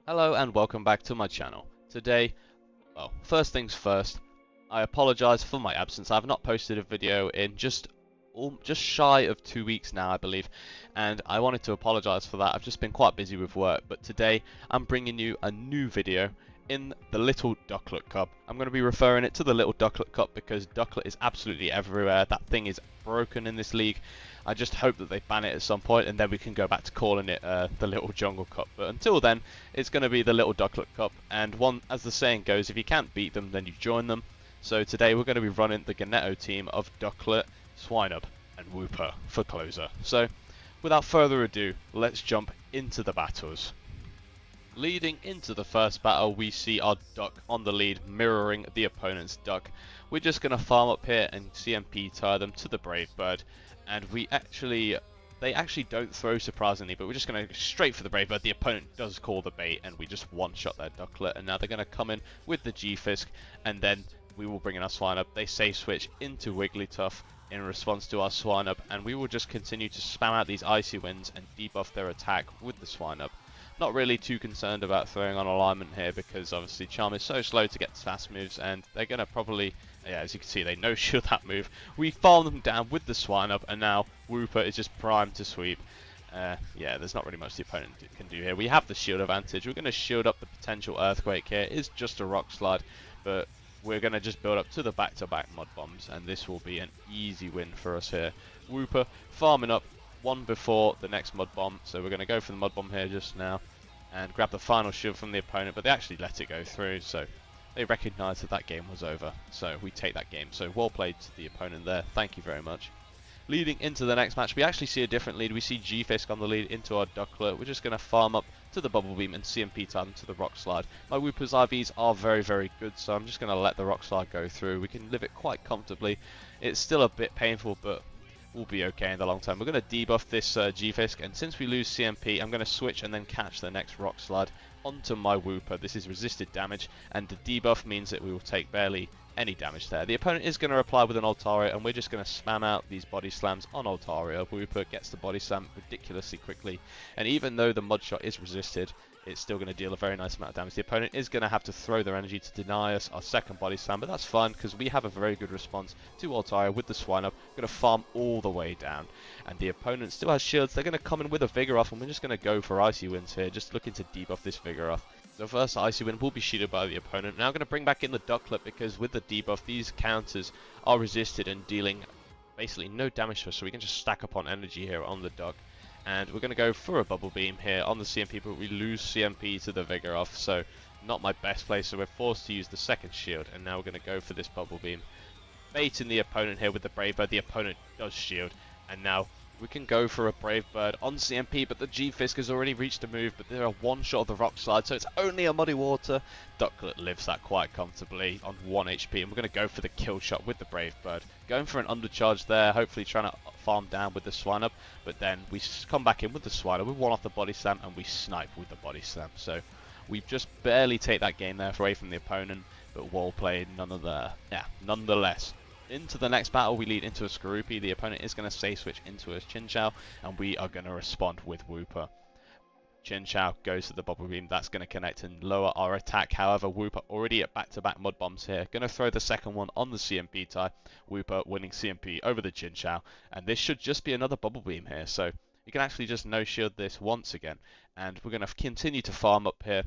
Hello and welcome back to my channel. Today, well, first things first, I apologise for my absence. I have not posted a video in just shy of 2 weeks now, I believe, and I wanted to apologise for that. I've just been quite busy with work, but today I'm bringing you a new video in the Little Ducklet Cup. I'm going to be referring it to the Little Ducklet Cup because Ducklet is absolutely everywhere. That thing is broken in this league. I just hope that they ban it at some point and then we can go back to calling it the Little Jungle Cup. But until then, it's going to be the Little Ducklet Cup. And one, as the saying goes, if you can't beat them, then you join them. So today we're going to be running the Ganetto team of Ducklet, Swineup, and Wooper for closer. So without further ado, let's jump into the battles. Leading into the first battle, we see our duck on the lead, mirroring the opponent's duck. We're just going to farm up here and CMP tie them to the Brave Bird. And they actually don't throw surprisingly, but we're just going to go straight for the Brave Bird. The opponent does call the bait, and we just one-shot their ducklet. And now they're going to come in with the G-Fisk, and then we will bring in our Swineup. They safe switch into Wigglytuff in response to our Swineup, and we will just continue to spam out these Icy Winds and debuff their attack with the Swineup. Not really too concerned about throwing on alignment here because obviously Charm is so slow to get fast moves, and they're going to probably, yeah, as you can see, they no-shield that move. We farm them down with the Swineup, and now Wooper is just primed to sweep. Yeah, there's not really much the opponent can do here. We have the shield advantage. We're going to shield up the potential Earthquake here. It's just a Rock Slide, but we're going to just build up to the back-to-back Mud Bombs, and this will be an easy win for us here. Wooper farming up one before the next Mud Bomb, so we're going to go for the Mud Bomb here just now and grab the final shield from the opponent, but they actually let it go through, so they recognise that that game was over, so we take that game. So well played to the opponent there, thank you very much. Leading into the next match, we actually see a different lead. We see G-Fisk on the lead into our Ducklet. We're just going to farm up to the Bubble Beam and CMP time to the Rock Slide. My Wooper's IVs are very, very good, so I'm just going to let the Rock Slide go through. We can live it quite comfortably. It's still a bit painful, but we'll be okay in the long term. We're going to debuff this G-Fisk, and since we lose CMP, I'm going to switch and then catch the next Rock Slide onto my Wooper. This is resisted damage, and the debuff means that we will take barely any damage there. The opponent is going to reply with an Altaria, and we're just going to spam out these body slams on Altaria. Wooper gets the body slam ridiculously quickly, and even though the mud shot is resisted, it's still going to deal a very nice amount of damage. The opponent is going to have to throw their energy to deny us our second body slam, but that's fine because we have a very good response to Altaria with the Swineup. We're going to farm all the way down, and the opponent still has shields. They're going to come in with a Vigoroth, and we're just going to go for Icy Winds here, just looking to debuff this Vigoroth. The first Icy Wind will be shielded by the opponent. Now I'm going to bring back in the Ducklet because with the debuff, these counters are resisted and dealing basically no damage to us, so we can just stack up on energy here on the Duck. And we're going to go for a Bubble Beam here on the CMP, but we lose CMP to the Vigoroth, so not my best play, so we're forced to use the second shield, and now we're going to go for this Bubble Beam. Baiting the opponent here with the Brave Bird. The opponent does shield, and now we can go for a Brave Bird on CMP, but the G-Fisk has already reached a move, but they're a one-shot of the Rock Slide, so it's only a Muddy Water. Ducklet lives that quite comfortably on 1 HP, and we're going to go for the kill shot with the Brave Bird. Going for an undercharge there, hopefully trying to farm down with the Swineup, but then we come back in with the Swineup, we one off the Body Slam, and we snipe with the Body Slam. So we just barely take that game there away from the opponent, but well played nonetheless. Into the next battle, we lead into a Skorupi. The opponent is going to safe switch into a Chinchou, and we are going to respond with Wooper. Chinchou goes to the Bubble Beam. That's going to connect and lower our attack. However, Wooper already at back-to-back Mud Bombs here. Going to throw the second one on the CMP tie. Wooper winning CMP over the Chinchou, and this should just be another Bubble Beam here. So you can actually just no-shield this once again, and we're going to continue to farm up here.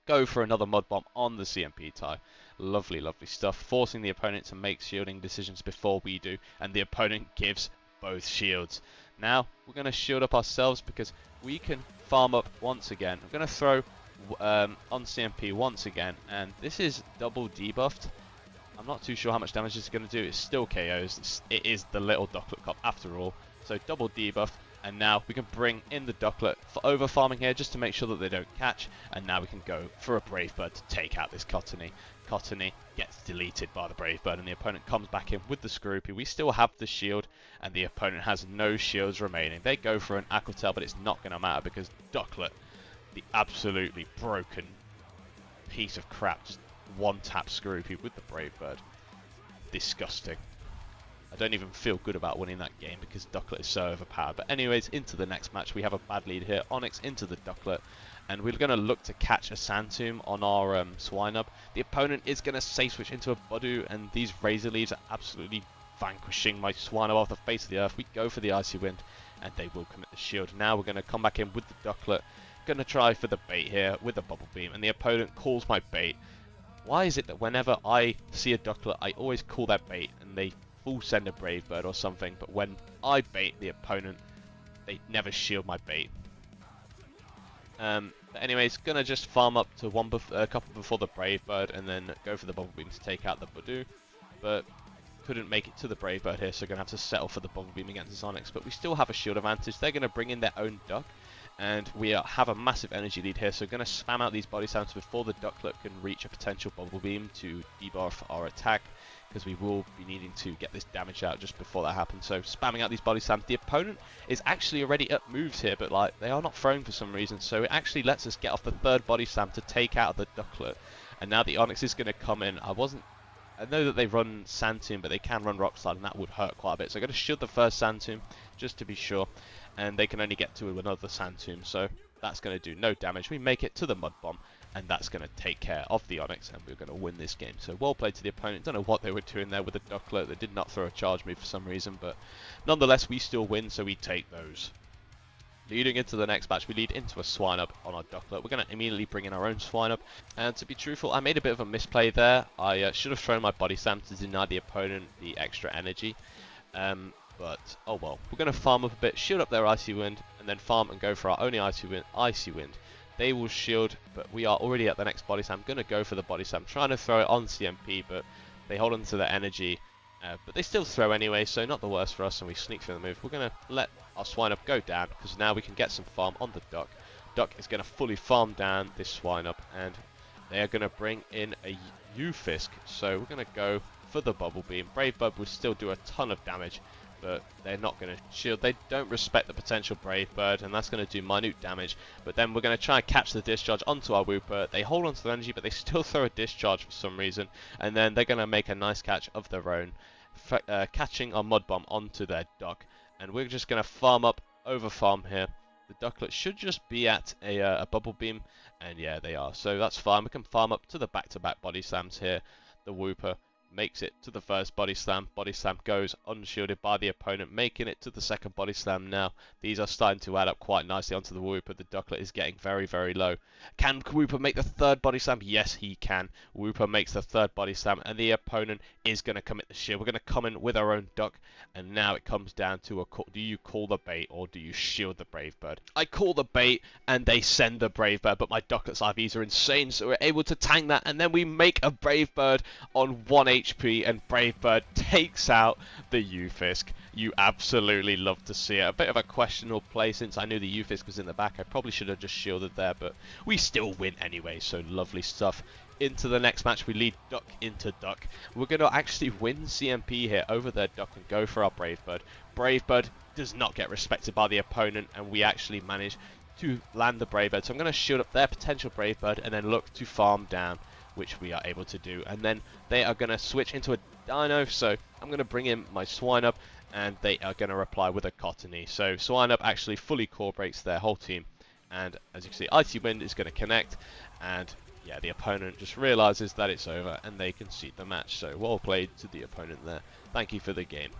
Go for another Mud Bomb on the CMP tie. Lovely, lovely stuff. Forcing the opponent to make shielding decisions before we do, and the opponent gives both shields. Now we're going to shield up ourselves because we can farm up once again. I'm going to throw on CMP once again, and this is double debuffed. I'm not too sure how much damage it's going to do. It's still KOs. It is the Little Ducklet Cup after all. So double debuff. And now we can bring in the Ducklet for over farming here just to make sure that they don't catch. And now we can go for a Brave Bird to take out this Cottony. Cottony gets deleted by the Brave Bird, and the opponent comes back in with the Skorupi. We still have the shield, and the opponent has no shields remaining. They go for an Aqua Tail, but it's not going to matter because Ducklet, the absolutely broken piece of crap, just one-tap Skorupi with the Brave Bird. Disgusting. I don't even feel good about winning that game because Ducklet is so overpowered. But anyways, into the next match, we have a bad lead here. Onyx into the Ducklet, and we're going to look to catch a Sand Tomb on our Swinub. The opponent is going to safe switch into a Budu, and these Razor Leaves are absolutely vanquishing my Swinub off the face of the earth. We go for the Icy Wind, and they will commit the shield. Now we're going to come back in with the Ducklet. Going to try for the bait here with the Bubble Beam, and the opponent calls my bait. Why is it that whenever I see a Ducklet, I always call that bait, and they full send a Brave Bird or something, but when I bait the opponent, they never shield my bait. But anyways, gonna just farm up to a couple before the Brave Bird, and then go for the Bubble Beam to take out the Budu, but couldn't make it to the Brave Bird here, so gonna have to settle for the Bubble Beam against the Onyx. But we still have a shield advantage. They're gonna bring in their own Duck, and we have a massive energy lead here, so gonna spam out these body slams before the Ducklet can reach a potential Bubble Beam to debuff our attack, because we will be needing to get this damage out just before that happens. So spamming out these body slams. The opponent is actually already up moves here, but like they are not thrown for some reason, so it actually lets us get off the third body slam to take out the Ducklet. And now the Onyx is going to come in. I know that they run Sand Tomb, but they can run Rock Slide, and that would hurt quite a bit. So I'm going to shield the first Sand Tomb just to be sure, and they can only get to another Sand Tomb, so that's going to do no damage. We make it to the Mud Bomb, and that's going to take care of the Onyx, and we're going to win this game. So well played to the opponent. Don't know what they were doing there with the Ducklet. They did not throw a charge move for some reason, but nonetheless we still win, so we take those. Leading into the next match, we lead into a Swinub on our Ducklet. We're going to immediately bring in our own Swinub, and to be truthful, I made a bit of a misplay there. I should have thrown my body slam to deny the opponent the extra energy, but oh well. We're going to farm up a bit, shield up their Icy Wind, and then farm and go for our only Icy Wind. They will shield, but we are already at the next body slam. I'm going to go for the body slam, trying to throw it on CMP, but they hold on to their energy. But they still throw anyway, so not the worst for us, and we sneak through the move. We're going to let our Swinub go down, because now we can get some farm on the Duck. Duck is going to fully farm down this Swinub, and they are going to bring in a U-Fisk. So we're going to go for the Bubble Beam. Brave Bird would still do a ton of damage, but they're not going to shield. They don't respect the potential Brave Bird, and that's going to do minute damage. But then we're going to try and catch the discharge onto our Wooper. They hold onto the energy, but they still throw a discharge for some reason, and then they're going to make a nice catch of their own, catching our Mud Bomb onto their Duck. And we're just going to farm up, over farm here. The Ducklet should just be at a Bubble Beam, and yeah, they are. So that's fine. We can farm up to the back-to-back body slams here. The Wooper makes it to the first body slam. Body slam goes unshielded by the opponent, making it to the second body slam now. These are starting to add up quite nicely onto the Wooper. The Ducklet is getting very, very low. Can Wooper make the third body slam? Yes, he can. Wooper makes the third body slam, and the opponent is going to commit the shield. We're going to come in with our own Duck, and now it comes down to a call. Do you call the bait, or do you shield the Brave Bird? I call the bait, and they send the Brave Bird, but my Ducklet's IVs are insane, so we're able to tank that, and then we make a Brave Bird on 1 HP, and Brave Bird takes out the U-Fisk. You absolutely love to see it. A bit of a questionable play, since I knew the U-Fisk was in the back. I probably should have just shielded there, but we still win anyway, so lovely stuff. Into the next match, we lead Duck into Duck. We're going to actually win CMP here over their Duck and go for our Brave Bird. Brave Bird does not get respected by the opponent, and we actually manage to land the Brave Bird. So I'm going to shield up their potential Brave Bird and then look to farm down, which we are able to do. And then they are going to switch into a Dino, so I'm going to bring in my Swinub, and they are going to reply with a Cottony. So Swinub actually fully core breaks their whole team, and as you can see, Icy Wind is going to connect, and yeah, the opponent just realizes that it's over, and they concede the match. So well played to the opponent there. Thank you for the game.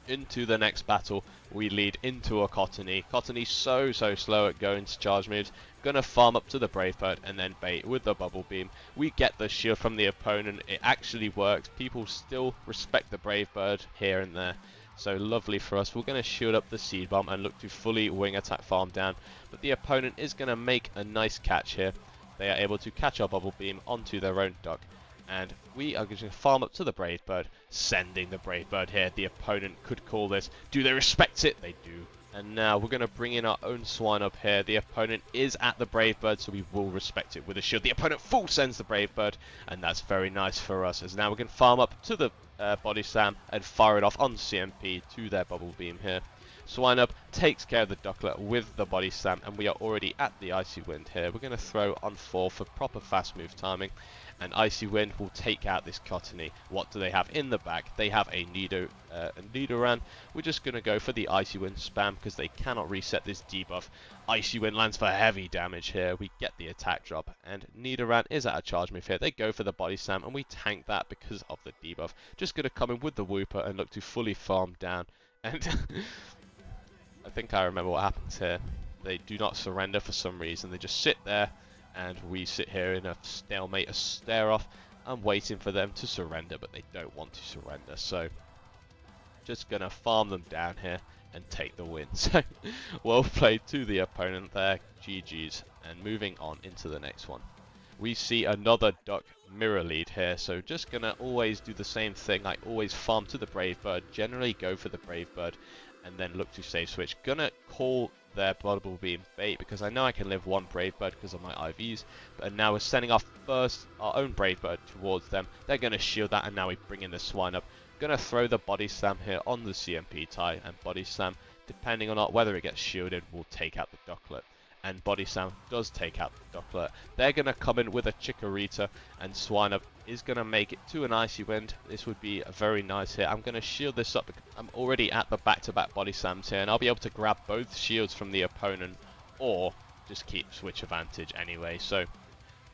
Into the next battle, we lead into a Cottony. Cottony's so slow at going to charge moves. Gonna farm up to the Brave Bird and then bait with the Bubble Beam. We get the shield from the opponent. It actually works. People still respect the Brave Bird here and there. So lovely for us. We're going to shield up the Seed Bomb and look to fully wing attack farm down. But the opponent is going to make a nice catch here. They are able to catch our Bubble Beam onto their own Duck. And we are going to farm up to the Brave Bird, sending the Brave Bird here. The opponent could call this. Do they respect it? They do. And now we're going to bring in our own Swinub here. The opponent is at the Brave Bird, so we will respect it with a shield. The opponent full sends the Brave Bird, and that's very nice for us. As now we can farm up to the Body Slam and fire it off on CMP to their Bubble Beam here. Swine Up takes care of the Ducklet with the body slam, and we are already at the Icy Wind here. We're going to throw on 4 for proper fast move timing, and Icy Wind will take out this Cottony. What do they have in the back? They have a Nidoran. We're just going to go for the Icy Wind spam because they cannot reset this debuff. Icy Wind lands for heavy damage here. We get the attack drop, and Nidoran is at a charge move here. They go for the body slam, and we tank that because of the debuff. Just going to come in with the Wooper and look to fully farm down. And I think I remember what happens here. They do not surrender for some reason. They just sit there, and we sit here in a stalemate, a stare off. I'm waiting for them to surrender, but they don't want to surrender. So just going to farm them down here and take the win. So well played to the opponent there. GG's. And moving on into the next one. We see another Duck mirror lead here, so just gonna always do the same thing. I always farm to the Brave Bird, generally go for the Brave Bird, and then look to save switch. Gonna call their Bubble Beam bait because I know I can live one Brave Bird because of my IVs, and now we're sending our own Brave Bird towards them. They're gonna shield that, and now we bring in the Swine Up. Gonna throw the Body Slam here on the CMP tie, and Body Slam, depending on whether it gets shielded, will take out the Ducklet. And Body Slam does take out the Ducklet. They're going to come in with a Chikorita, and Swine Up is going to make it to an Icy Wind. This would be a very nice hit. I'm going to shield this up because I'm already at the back-to-back Body Slams here, and I'll be able to grab both shields from the opponent, or just keep switch advantage anyway. So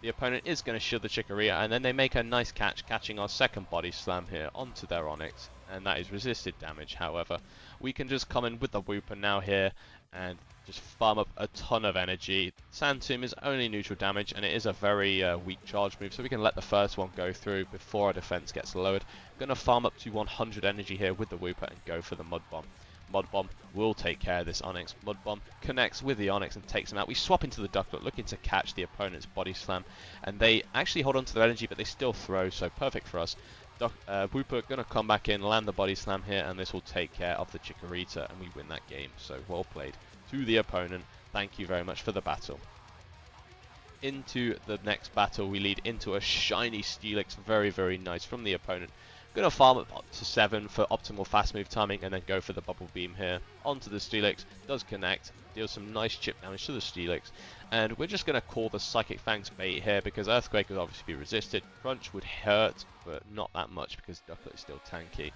the opponent is going to shield the Chikorita, and then they make a nice catch, catching our second Body Slam here onto their Onix, and that is resisted damage. However, we can just come in with the Wooper now here, and just farm up a ton of energy. Sand Tomb is only neutral damage, and it is a very weak charge move, so we can let the first one go through before our defense gets lowered. Gonna farm up to 100 energy here with the Wooper and go for the Mud Bomb. Mud Bomb will take care of this Onix. Mud Bomb connects with the Onix and takes him out. We swap into the Ducklet, looking to catch the opponent's Body Slam, and they actually hold on to their energy, but they still throw, so perfect for us. Wooper gonna come back in, land the Body Slam here, and this will take care of the Chikorita, and we win that game. So well played to the opponent. Thank you very much for the battle. Into the next battle, we lead into a shiny Steelix, very, very nice from the opponent. Gonna farm up to 7 for optimal fast move timing, and then go for the Bubble Beam here. Onto the Steelix, does connect, deals some nice chip damage to the Steelix, and we're just gonna call the Psychic Fangs bait here because Earthquake would obviously be resisted. Crunch would hurt, but not that much because Ducklet is still tanky.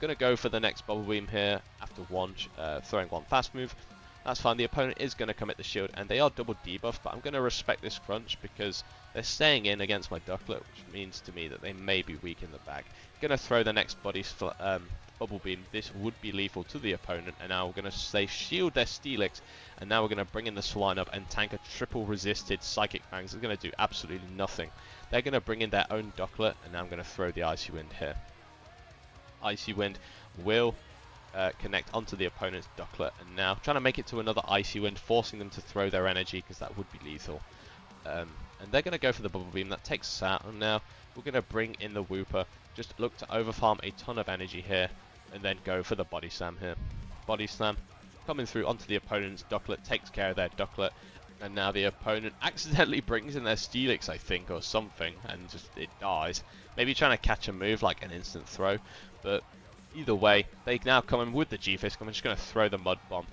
Gonna go for the next Bubble Beam here after throwing one fast move. That's fine. The opponent is going to commit the shield, and they are double debuffed, but I'm going to respect this Crunch because they're staying in against my Ducklet, which means to me that they may be weak in the back. Going to throw the next Bubble Beam. This would be lethal to the opponent, and now we're going to shield their Steelix, and now we're going to bring in the Swine Up and tank a triple resisted Psychic Fangs. It's going to do absolutely nothing. They're going to bring in their own Ducklet, and now I'm going to throw the Icy Wind here. Icy Wind will connect onto the opponent's Ducklet, and now trying to make it to another Icy Wind, forcing them to throw their energy because that would be lethal. And they're going to go for the Bubble Beam. That takes us out, and now we're going to bring in the Wooper. Just look to overfarm a ton of energy here, and then go for the Body Slam here. Body Slam coming through onto the opponent's Ducklet, takes care of their Ducklet, and now the opponent accidentally brings in their Steelix, I think, or something, and just it dies. Maybe trying to catch a move like an instant throw, but either way, they now come in with the G-Fisk. I'm just going to throw the Mud Bomb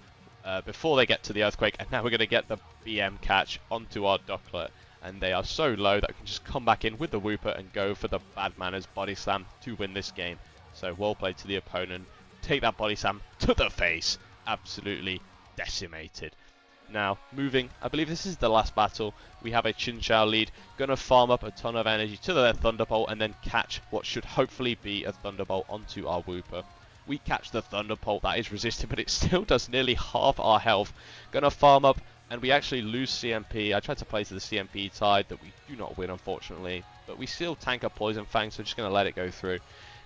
before they get to the Earthquake, and now we're going to get the BM catch onto our Ducklet, and they are so low that we can just come back in with the Wooper and go for the Bad Manners Body Slam to win this game. So well played to the opponent. Take that Body Slam to the face. Absolutely decimated. Now, moving, I believe this is the last battle. We have a Chinchou lead. Gonna farm up a ton of energy to their Thunderbolt and then catch what should hopefully be a Thunderbolt onto our Wooper. We catch the Thunderbolt, that is resisted, but it still does nearly half our health. Gonna farm up, and we actually lose CMP. I tried to play to the CMP side that we do not win, unfortunately, but we still tank a Poison Fang, so just gonna let it go through.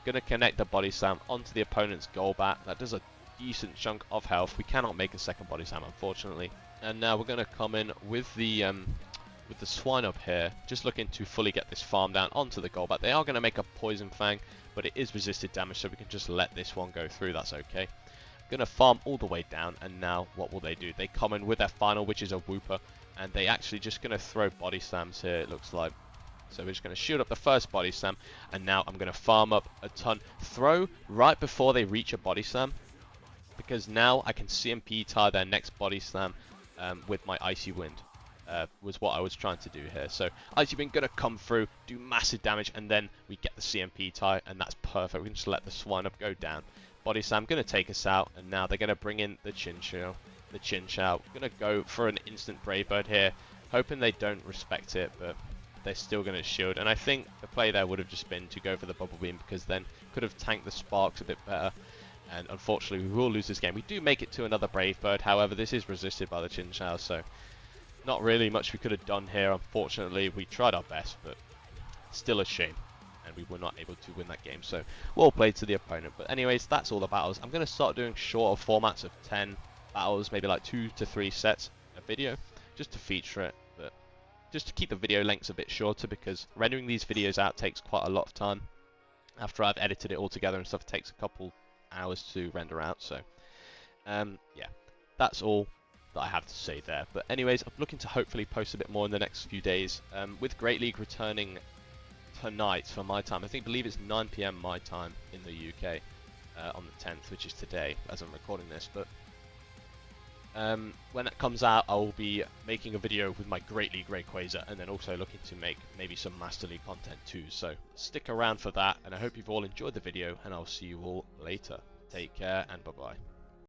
Gonna connect the Body Slam onto the opponent's Golbat. That does a decent chunk of health. We cannot make a second Body Slam, unfortunately. And now we're going to come in with the Swine Up here, just looking to fully get this farm down onto the Golbat. They are going to make a Poison Fang, but it is resisted damage, so we can just let this one go through. That's okay. Going to farm all the way down, and now what will they do? They come in with their final, which is a Wooper, and they actually just going to throw Body Slams here, it looks like. So we're just going to shoot up the first Body Slam, and now I'm going to farm up a ton. Throw right before they reach a Body Slam. because now I can CMP tie their next body slam with my Icy Wind. Was what I was trying to do here. So Icy Wind gonna come through, do massive damage, and then we get the CMP tie, and that's perfect. We can just let the Swine Up go down. Body Slam gonna take us out, and now they're gonna bring in the Chin Chow. Gonna go for an instant Brave Bird here, hoping they don't respect it, but they're still gonna shield. And I think the play there would have just been to go for the Bubble Beam, because then could have tanked the Sparks a bit better. And unfortunately, we will lose this game. We do make it to another Brave Bird, however, this is resisted by the Chin Chow, so not really much we could have done here. Unfortunately, we tried our best, but still a shame. And we were not able to win that game, so well played to the opponent. But anyways, that's all the battles. I'm going to start doing shorter formats of 10 battles, maybe like 2 to 3 sets a video, just to feature it, but just to keep the video lengths a bit shorter, because rendering these videos out takes quite a lot of time. After I've edited it all together and stuff, it takes a couple hours to render out, so yeah, that's all that I have to say there. But anyways, I'm looking to hopefully post a bit more in the next few days, with Great League returning tonight for my time. I believe it's 9 PM my time in the UK on the 10th, which is today as I'm recording this. But when that comes out, I will be making a video with my Great League Rayquaza, and then also looking to make maybe some Master League content too. So stick around for that, and I hope you've all enjoyed the video, and I'll see you all later. Take care, and bye bye.